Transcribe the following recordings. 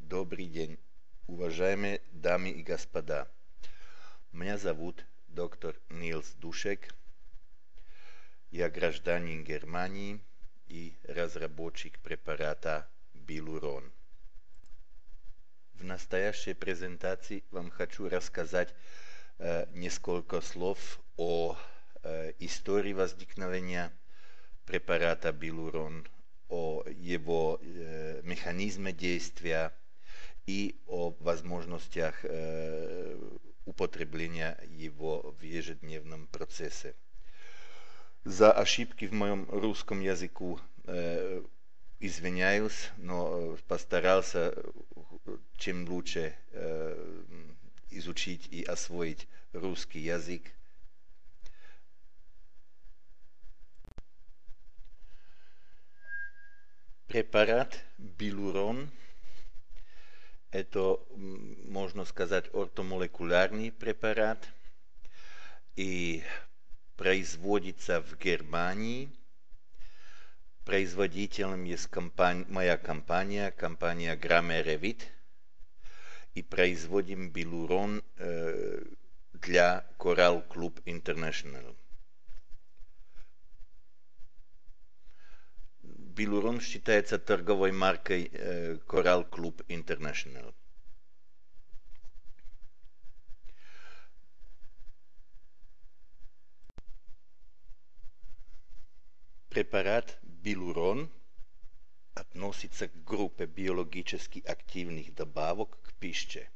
Добрый день, уважаемые дамы и господа. Меня зовут доктор Нилс Душек. Я гражданин Германии и разработчик препарата Билурон. В настоящей презентации вам хочу рассказать несколько слов о истории возникновения препарата Билурон, о его механизме действия и о возможностях употребления его в ежедневном процессе. За ошибки в моем русском языку извиняюсь, но постарался чем лучше изучить и освоить русский язык. Препарат Билурон – это, можно сказать, ортомолекулярный препарат и производится в Германии. Производителем есть моя компания Grammarevit, и производим Билурон для Coral Club International. Билурон считается торговой маркой Coral Club International. Препарат Билурон относится к группе биологически активных добавок к пище.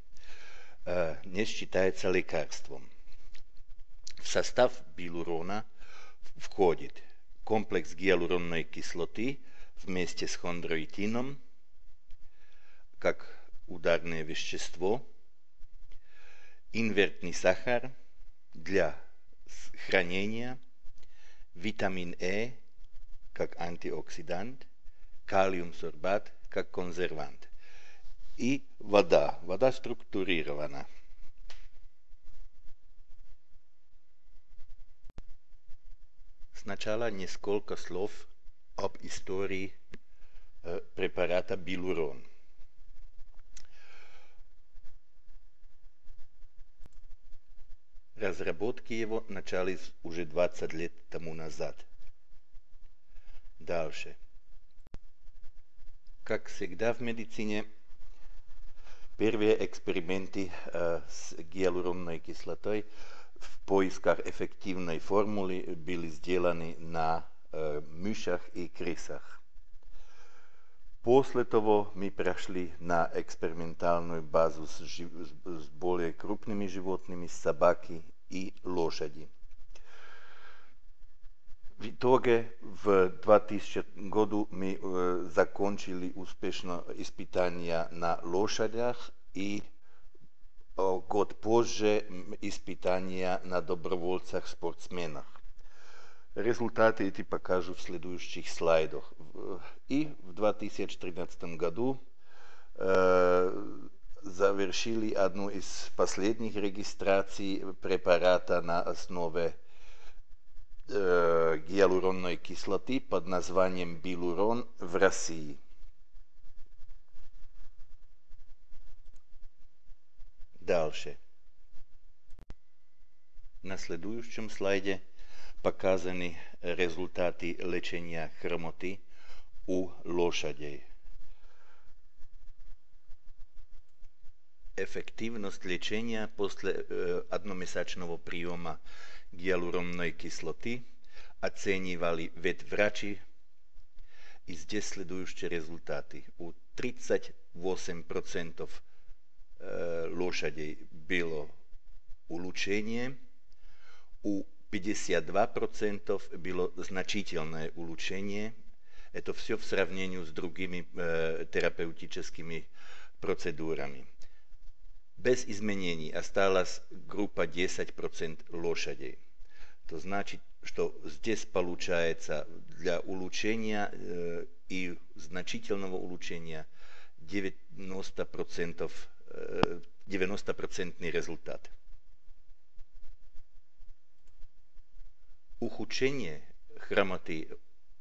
Не считается лекарством. В состав Билурона входит комплекс гиалуронной кислоты вместе с хондроитином, как ударное вещество, инертный сахар для хранения, витамин Е как антиоксидант, калиум-сорбат как консервант и вода. Вода структурирована. Сначала несколько слов об истории препарата Билурон. Разработки его начались уже 20 лет тому назад. Дальше. Как всегда в медицине, первые эксперименты с гиалуронной кислотой в поисках эффективной формулы были сделаны на мышах и крысах. После того мы прошли на экспериментальную базу с более крупными животными, собаки и лошади. В итоге в 2000 году мы закончили успешно испытания на лошадях и год позже испытания на добровольцах-спортсменах. Результаты эти покажу в следующих слайдах. И в 2013 году завершили одну из последних регистраций препарата на основе гиалуронной кислоты под названием Билурон в России. Дальше. На следующем слайде показаны результаты лечения хромоты у лошадей. Эффективность лечения после одномесячного приема гиалуронной кислоты оценивали ветврачи, и здесь следующие результаты. У 38% лошадей было улучшение, у 52% было значительное улучшение. Это все в сравнении с другими терапевтическими процедурами. Без изменений осталась группа 10% лошадей. То значит, что здесь получается для улучшения и значительного улучшения 90% результат. Ухудшение хромоты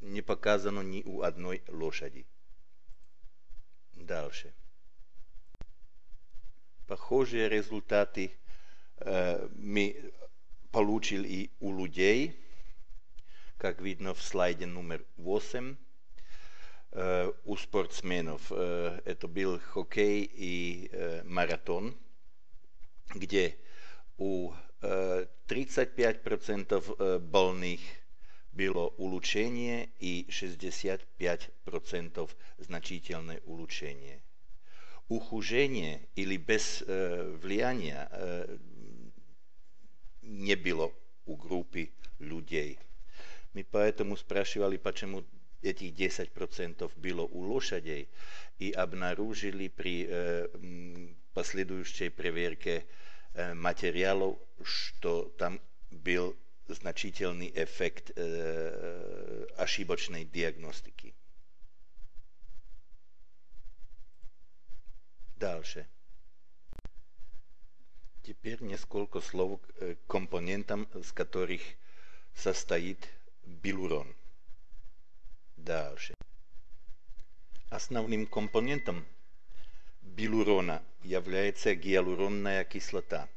не показано ни у одной лошади. Дальше. Похожие результаты мы получили и у людей, как видно в слайде номер 8. У спортсменов это был хоккей и маратон, где у 35% больных было улучшение и 65% значительное улучшение. Ухудшение или без влияния не было у группы людей. Мы поэтому спрашивали, почему этих 10% было у лошадей, и обнаружили при последующей проверке материалов, что там был значительный эффект ошибочной диагностики. Дальше. Теперь несколько слов к компонентам, из которых состоит билурон. Дальше. Основным компонентом билурона является гиалуронная кислота.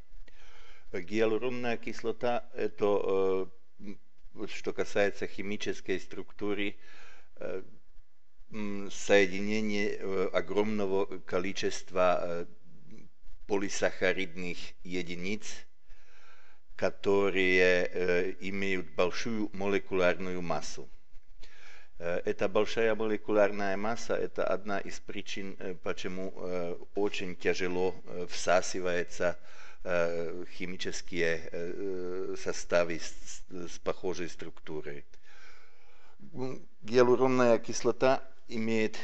Гиалуронная кислота – это, что касается химической структуры, соединение огромного количества полисахаридных единиц, которые имеют большую молекулярную массу. Эта большая молекулярная масса – это одна из причин, почему очень тяжело всасываются химические составы с похожей структурой. Гиалуронная кислота имеет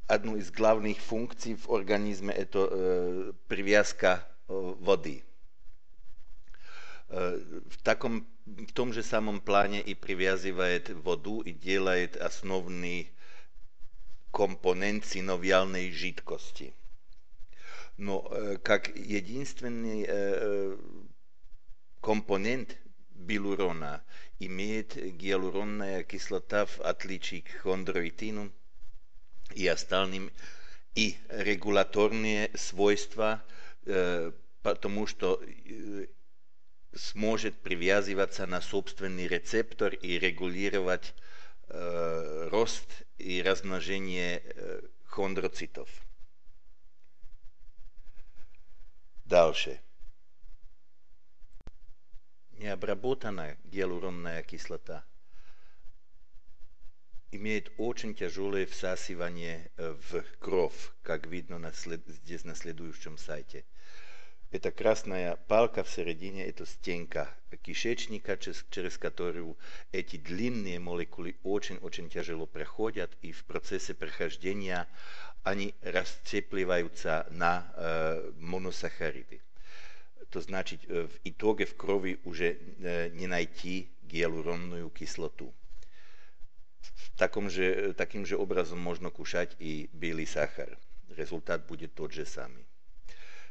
одну из главных функций в организме – это привязка воды. В том же самом плане и привязывает воду и делает основный компонент синовиальной жидкости. Но как единственный компонент билурона имеет гиалуронная кислота, в отличие к хондроитину и остальным, и регуляторные свойства, потому что сможет привязываться на собственный рецептор и регулировать рост и размножение хондроцитов. Дальше. Необработанная гиалуронная кислота имеет очень тяжелое всасывание в кровь, как видно здесь на следующем сайте. Эта красная палка в середине – это стенка кишечника, через которую эти длинные молекулы очень-очень тяжело проходят, и в процессе прохождения они расцепливаются на моносахариды. То значит, в итоге в крови уже не найти гиалуронную кислоту. Таким же образом можно кушать и белый сахар. Результат будет тот же самый.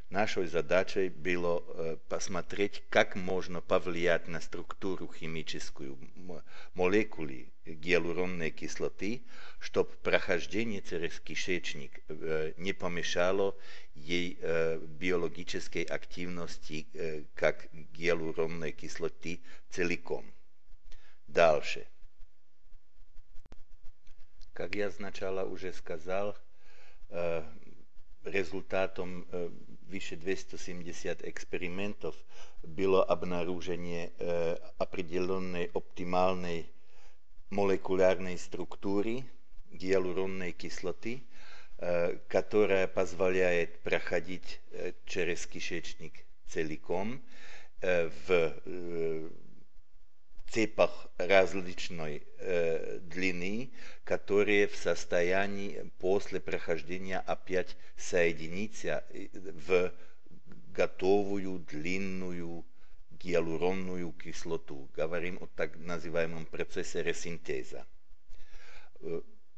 Нашей задачей было посмотреть, как можно повлиять на структуру химическую молекулы гиалуронной кислоты, чтобы прохождение через кишечник не помешало ей биологической активности как гиалуронной кислоты целиком. Дальше. Как я сначала уже сказал, результатом выше 270 экспериментов было обнаружение определенной оптимальной молекулярной структуры гиалуронной кислоты, которая позволяет проходить через кишечник целиком в цепах различной длины, которые в состоянии после прохождения опять соединиться в готовую длинную гиалуронную кислоту. Говорим о так называемом процессе ресинтеза.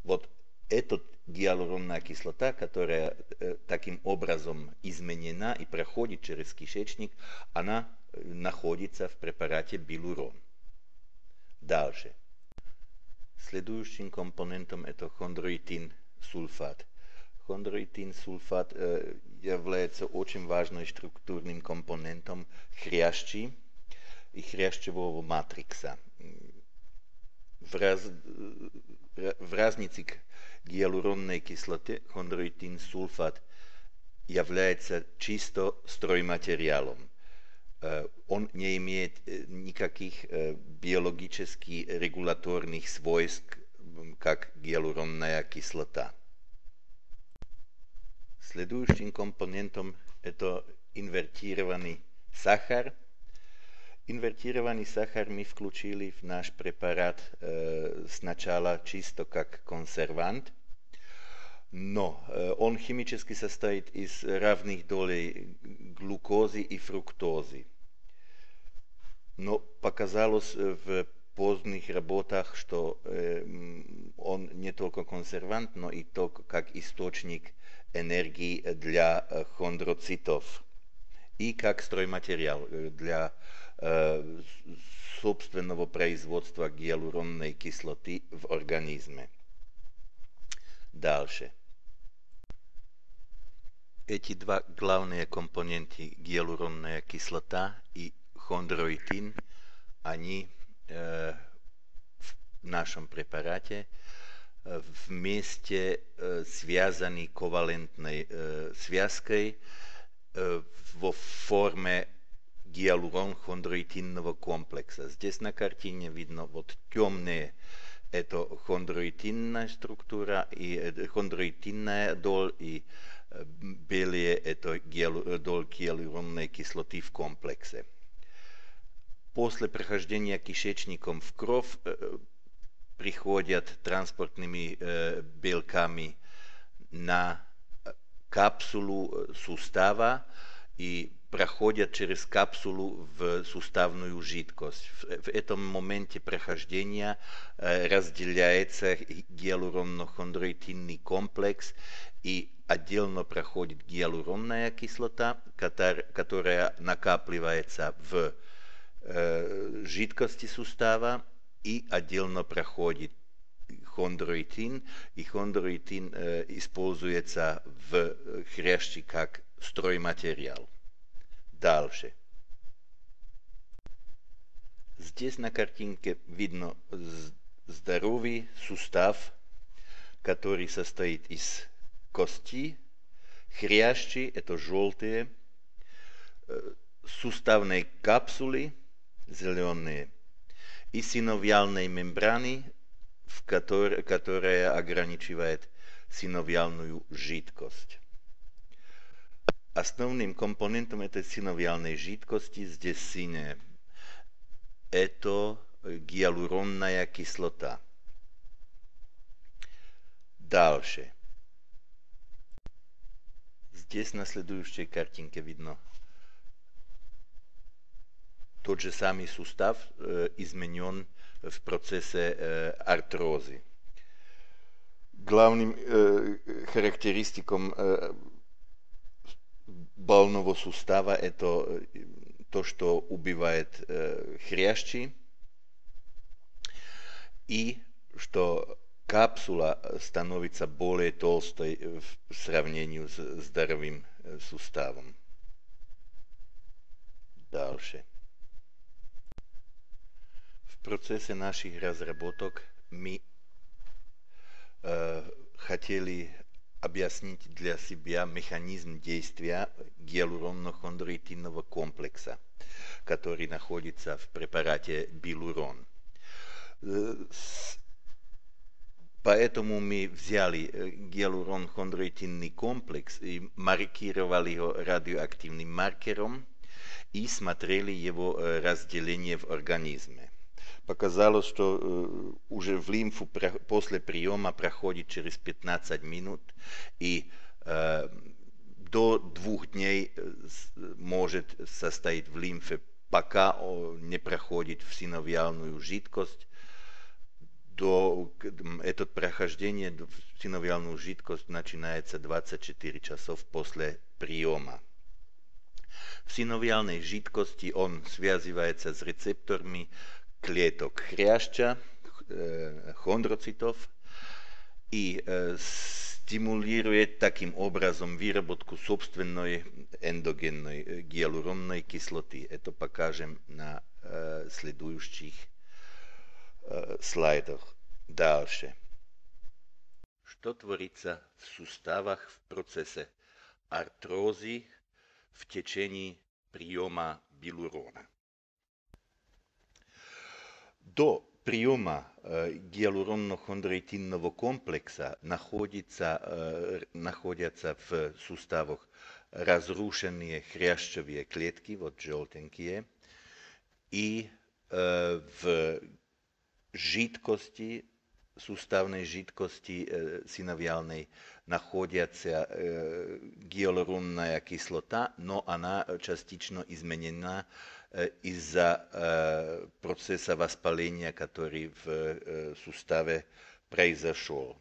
Вот эта гиалуронная кислота, которая таким образом изменена и проходит через кишечник, она находится в препарате билурон. Дальше. Следующим компонентом это хондроитин-сульфат. Хондроитин-сульфат является очень важным структурным компонентом хрящи и хрящевого матрикса. В разнице к гиалуронной кислоте хондроитин сульфат является чисто стройматериалом. Он не имеет никаких биологических регуляторных свойств, как гиалуронная кислота. Следующим компонентом это инвертированный сахар. Инвертированный сахар мы включили в наш препарат сначала чисто как консервант, но он химически состоит из равных долей глюкозы и фруктозы. Но показалось в поздних работах, что он не только консервант, но и только как источник энергии для хондроцитов и как стройматериал для собственного производства гиалуронной кислоты в организме. Дальше. Эти два главные компоненты, гиалуронная кислота и хондроитин, они в нашем препарате вместе связаны ковалентной связкой во форме гиалурон-хондроитинного комплекса. Здесь на картине видно вот темные это хондроитинная структура и хондроитинная доль и белые это доль гиалуронной кислоты в комплексе. После прохождения кишечником в кровь приходят транспортными белками на капсулу сустава и проходят через капсулу в суставную жидкость. В этом моменте прохождения разделяется гиалуронно-хондроитинный комплекс и отдельно проходит гиалуронная кислота, которая накапливается в жидкости сустава, и отдельно проходит хондроитин, и хондроитин используется в хрящи как стройматериал. Дальше. Здесь на картинке видно здоровый сустав, который состоит из кости, хрящи, это желтые, суставной капсулы, зеленые, и синовиальной мембраны, которая ограничивает синовиальную жидкость. Основным компонентом этой синовиальной жидкости здесь синяя. Это гиалуронная кислота. Дальше. Здесь на следующей картинке видно тот же самый сустав изменен в процессе артрозы. Главным характеристиком больного сустава это то, что убивает хрящи, и что капсула становится более толстой в сравнении с здоровым суставом. Дальше. В процессе наших разработок мы хотели объяснить для себя механизм действия гиалуронно-хондроитинного комплекса, который находится в препарате Билурон. Поэтому мы взяли гиалурон-хондроитинный комплекс и маркировали его радиоактивным маркером и смотрели его разделение в организме. Показалось, что уже в лимфу после приема проходит через 15 минут и до 2 дней может состоять в лимфе, пока не проходит в синовиальную жидкость. Это прохождение в синовиальную жидкость начинается 24 часов после приема. В синовиальной жидкости он связывается с рецепторами клеток хряща, хондроцитов, и с стимулирует таким образом выработку собственной эндогенной гиалуронной кислоты. Это покажем на следующих слайдах. Дальше. Что творится в суставах в процессе артрозы в течение приема билурона? До приема гиалуронно-хондроитинного комплекса находятся в суставах разрушенные хрящевые клетки, вот желтенькие, и в жидкости, суставной жидкости синовиальной находится гиалуронная кислота, но она частично изменена из-за процесса воспаления, который в суставе произошел.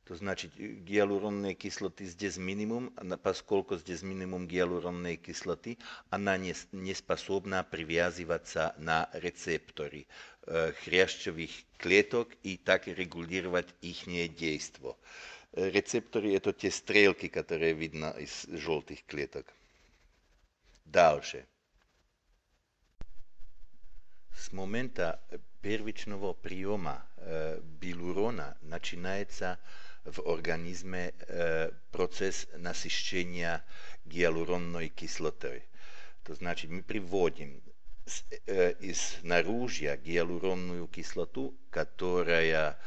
То значит, гиалуронной кислоты здесь минимум, поскольку здесь минимум гиалуронной кислоты, она не способна привязываться на рецепторы хрящевых клеток и так регулировать их действие. Рецепторы – это те стрелки, которые видно из желтых клеток. Дальше. С момента первичного приема билурона начинается в организме процесс насыщения гиалуронной кислотой. То значит, мы приводим из наружья гиалуронную кислоту, которая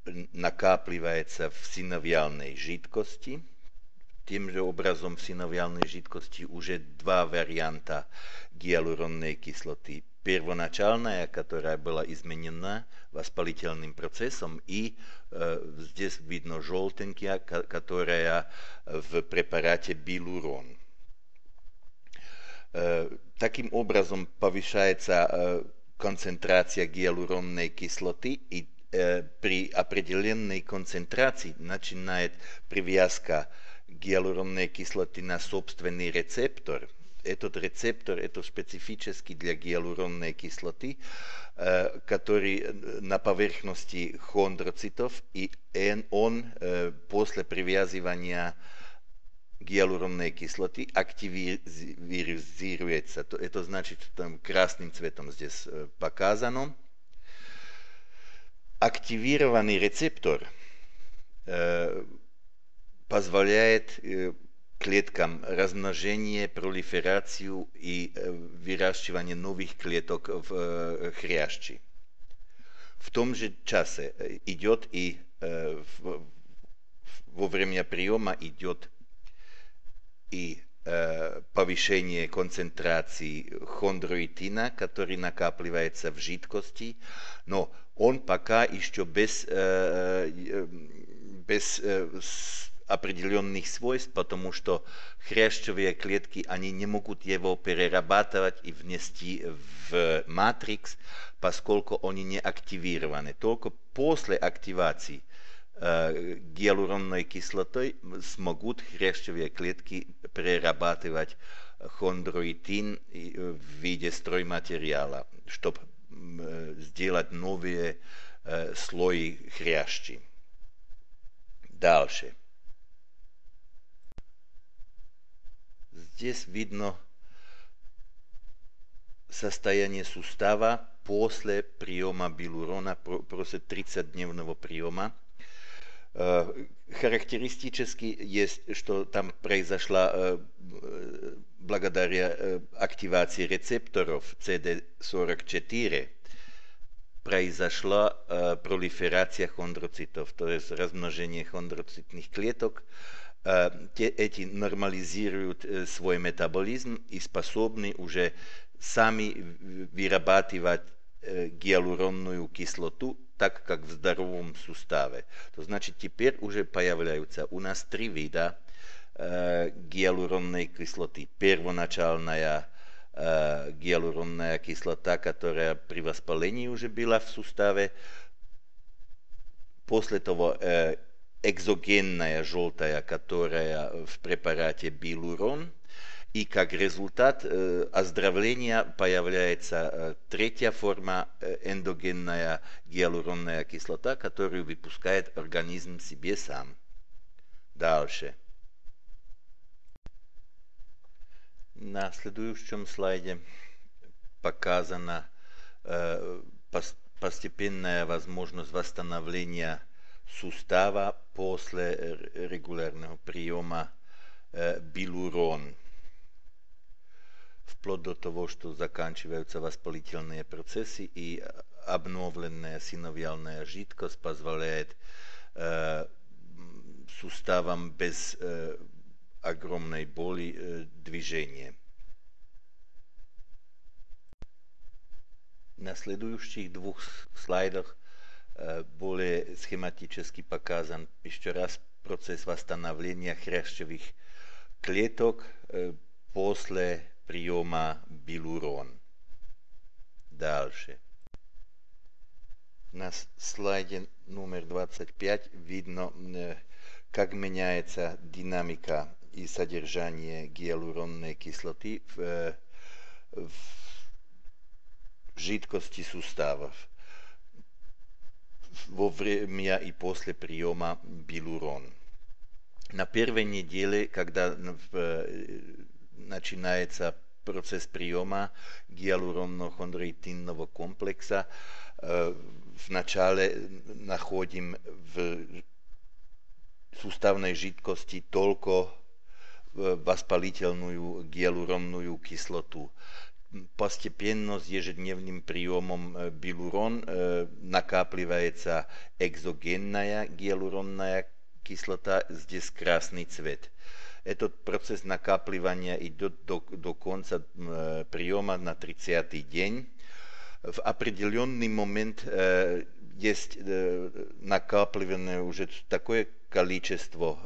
накапливается в синовиальной жидкости. Тем же образом в синовиальной жидкости уже два варианта гиалуронной кислоты. Первоначальная, которая была изменена воспалительным процессом, и здесь видно желтенькая, которая в препарате билурон. Таким образом повышается концентрация гиалуронной кислоты, и при определенной концентрации начинает привязка гиалуронной кислоты на собственный рецептор. Этот рецептор – это специфический для гиалуронной кислоты, который на поверхности хондроцитов, и он после привязывания гиалуронной кислоты активизируется. Это значит, там красным цветом здесь показано. Активированный рецептор позволяет клеткам размножение, пролиферацию и выращивание новых клеток в хрящи. В том же часе идет и во время приема идет и повышение концентрации хондроитина, который накапливается в жидкости, но он пока еще без определенных свойств, потому что хрящевые клетки, они не могут его перерабатывать и внести в матрикс, поскольку они не активированы. Только после активации гиалуронной кислотой смогут хрящевые клетки перерабатывать хондроитин в виде стройматериала, чтобы сделать новые слои хрящи. Дальше. Здесь видно состояние сустава после приема билурона, после 30-дневного приема. Характеристически есть, что там произошла благодаря активации рецепторов CD44, произошла пролиферация хондроцитов, то есть размножение хондроцитных клеток. Эти нормализируют свой метаболизм и способны уже сами вырабатывать гиалуронную кислоту, так как в здоровом суставе. То значит, теперь уже появляются у нас три вида гиалуронной кислоты. Первоначальная гиалуронная кислота, которая при воспалении уже была в суставе. После того экзогенная желтая, которая в препарате билурон. И как результат оздоровления появляется третья форма, эндогенная гиалуронная кислота, которую выпускает организм себе сам. Дальше. На следующем слайде показана постепенная возможность восстановления сустава после регулярного приема билурон. Вплоть до того, что заканчиваются воспалительные процессы, и обновленная синовиальная жидкость позволяет суставам без огромной боли движение. На следующих двух слайдах более схематически показан еще раз процесс восстановления хрящевых клеток после приема билурон. Дальше. На слайде номер 25 видно, как меняется динамика и содержание гиалуронной кислоты в жидкости суставов во время и после приема билурон. На первой неделе, когда начинается процесс приема гиалуронно-хондроитинного комплекса, вначале находим в суставной жидкости только воспалительную гиалуронную кислоту. Постепенно с ежедневным приемом билурон накапливается экзогенная гиалуронная кислота, здесь красный цвет. Этот процесс накапливания идет до конца приема на 30-й день. В определенный момент есть накапливанное уже такое количество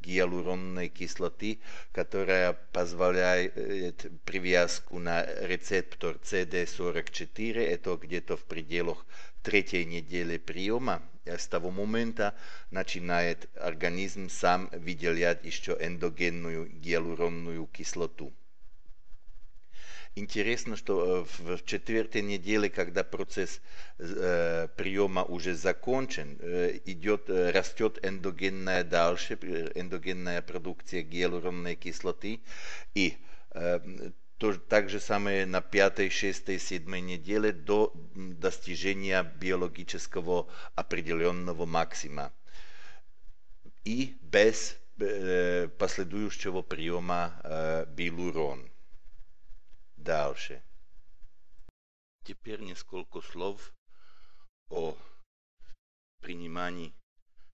гиалуронной кислоты, которая позволяет привязку на рецептор CD44, это где-то в пределах третьей недели приема. С того момента начинает организм сам выделять еще эндогенную гиалуронную кислоту. Интересно, что в четвертой неделе, когда процесс приема уже закончен, растет эндогенная дальше, эндогенная продукция гиалуронной кислоты, и так же самое на 5, 6, 7 неделе до достижения биологического определенного максима и без последующего приема билурон. Дальше. Теперь несколько слов о принимании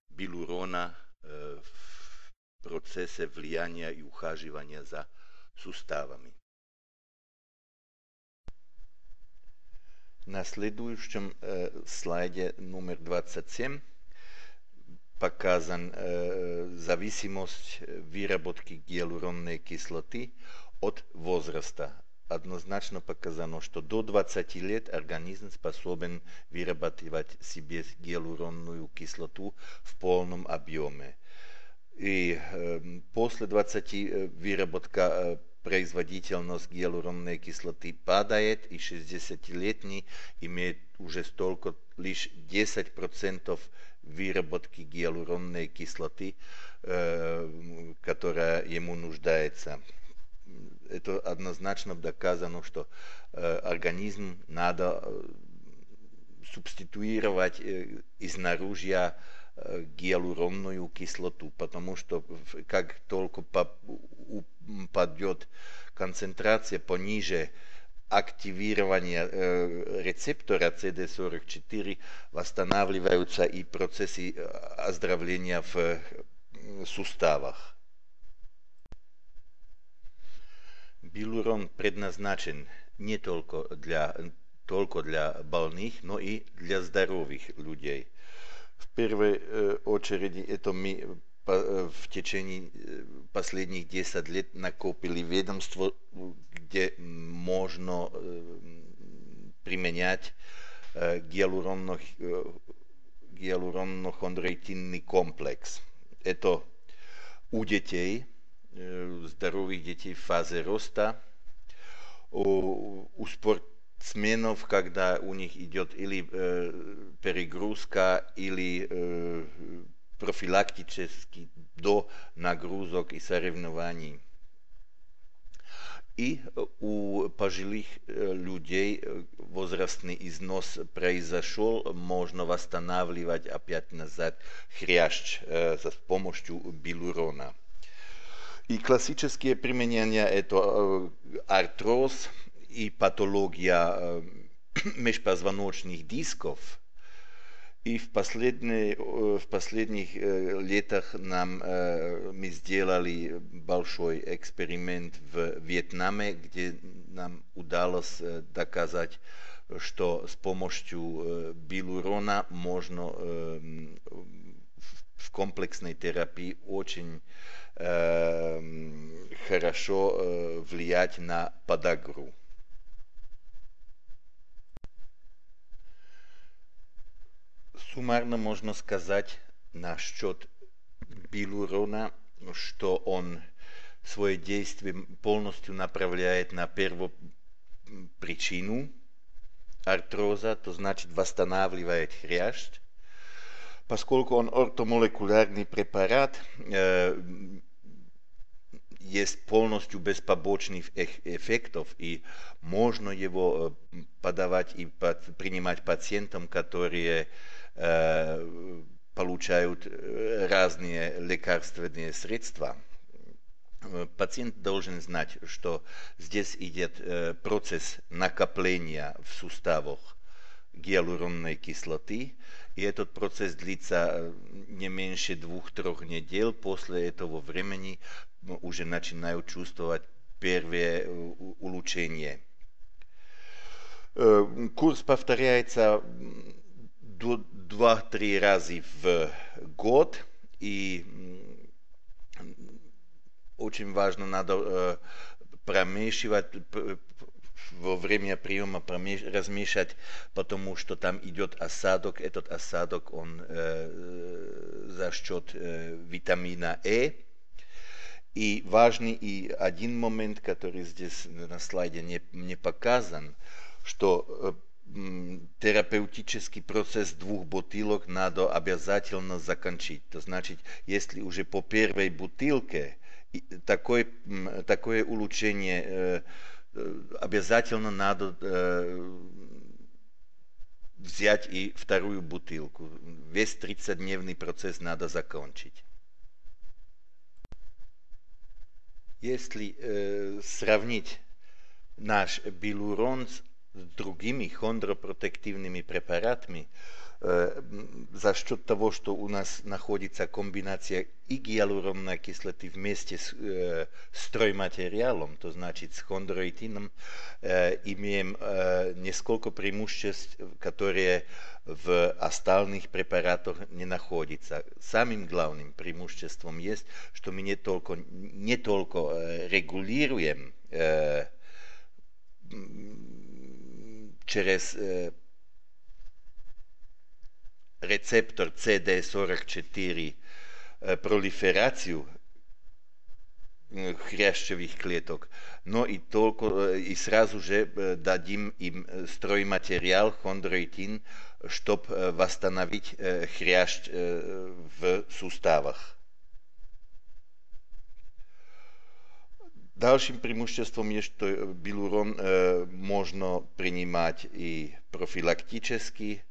билурона в процессе влияния и ухаживания за суставами. На следующем слайде номер 27 показан зависимость выработки гиалуронной кислоты от возраста. Однозначно показано, что до 20 лет организм способен вырабатывать себе гиалуронную кислоту в полном объеме. И после 20 выработка производительность гиалуронной кислоты падает, и 60-летний имеет уже столько лишь 10% выработки гиалуронной кислоты, которая ему нуждается. Это однозначно доказано, что организм надо субституировать изнаружья гиалуронную кислоту, потому что как только упадет концентрация пониже активирования рецептора CD44, восстанавливаются и процессы оздоровления в суставах. Билурон предназначен не только для больных, но и для здоровых людей. В первой очереди это мы в течение последних 10 лет накопили ведомство, где можно применять гиалуронно-хондроитинный комплекс. Это у детей здоровых детей в фазе роста. У спортсменов, когда у них идет или перегрузка, или профилактический до нагрузок и соревнований. И у пожилых людей возрастный износ произошел, можно восстанавливать опять назад хрящ с помощью билурона. И классические применения это артроз и патология межпозвоночных дисков. И в последних летах мы сделали большой эксперимент в Вьетнаме, где нам удалось доказать, что с помощью билурона можно в комплексной терапии очень хорошо влиять на подагру. Суммарно можно сказать насчет билурона, что он свое действие полностью направляет на первопричину артроза, то значит восстанавливает хрящ. Поскольку он ортомолекулярный препарат, есть полностью без побочных эффектов, и можно его подавать и принимать пациентам, которые получают разные лекарственные средства. Пациент должен знать, что здесь идет процесс накопления в суставах гиалуронной кислоты, и этот процесс длится не меньше 2-3 недель. После этого времени уже начинают чувствовать первые улучшения. Курс повторяется 2-3 раза в год, и очень важно, надо промешивать во время приема, размешать, потому что там идет осадок. Этот осадок, он за счет витамина Е. И важный и один момент, который здесь на слайде не показан, что терапевтический процесс 2 бутылок надо обязательно закончить. То значит, если уже по первой бутылке такое улучшение, обязательно надо взять и 2 бутылку. Весь 30-дневный процесс надо закончить. Если сравнить наш билурон с другими хондропротективными препаратами, за счет того, что у нас находится комбинация и гиалуронной кислоты вместе с стройматериалом, то значит с хондроитином, имеем несколько преимуществ, которые в остальных препаратах не находятся. Самым главным преимуществом есть, что мы не только регулируем через рецептор CD44 пролиферацию хрящевых клеток, но и сразу же дадим им стройматериал хондроитин, чтобы восстановить хрящ в суставах. Дальшим преимуществом есть, что билурон можно принимать и профилактически.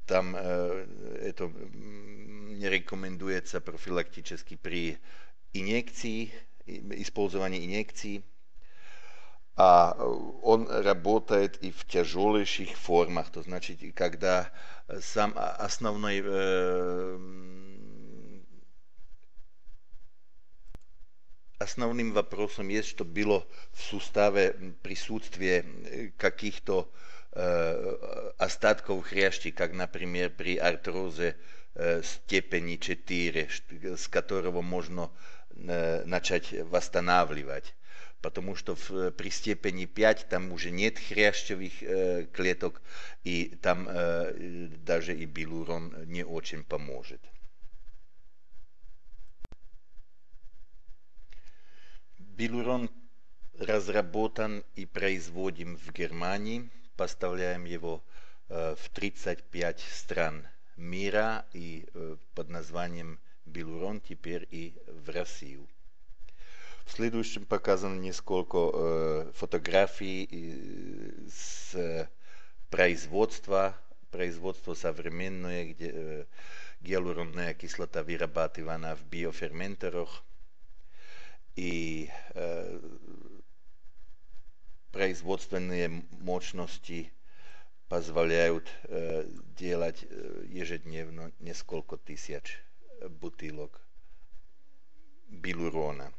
Там это не рекомендуется профилактически при инъекции, использовании инъекций. А он работает и в тяжелейших формах, то значит, когда основным вопросом есть, что было в суставе присутствие каких-то остатков хрящей, как, например, при артрозе степени 4, с которого можно начать восстанавливать. Потому что при степени 5 там уже нет хрящевых клеток, и там даже и билурон не очень поможет. Билурон разработан и производим в Германии. Поставляем его в 35 стран мира и под названием Билурон теперь и в Россию. В следующем показано несколько фотографий с производства современное, где гиалуронная кислота вырабатывана в биоферментерах и производственные мощности позволяют делать ежедневно несколько тысяч бутылок билурона.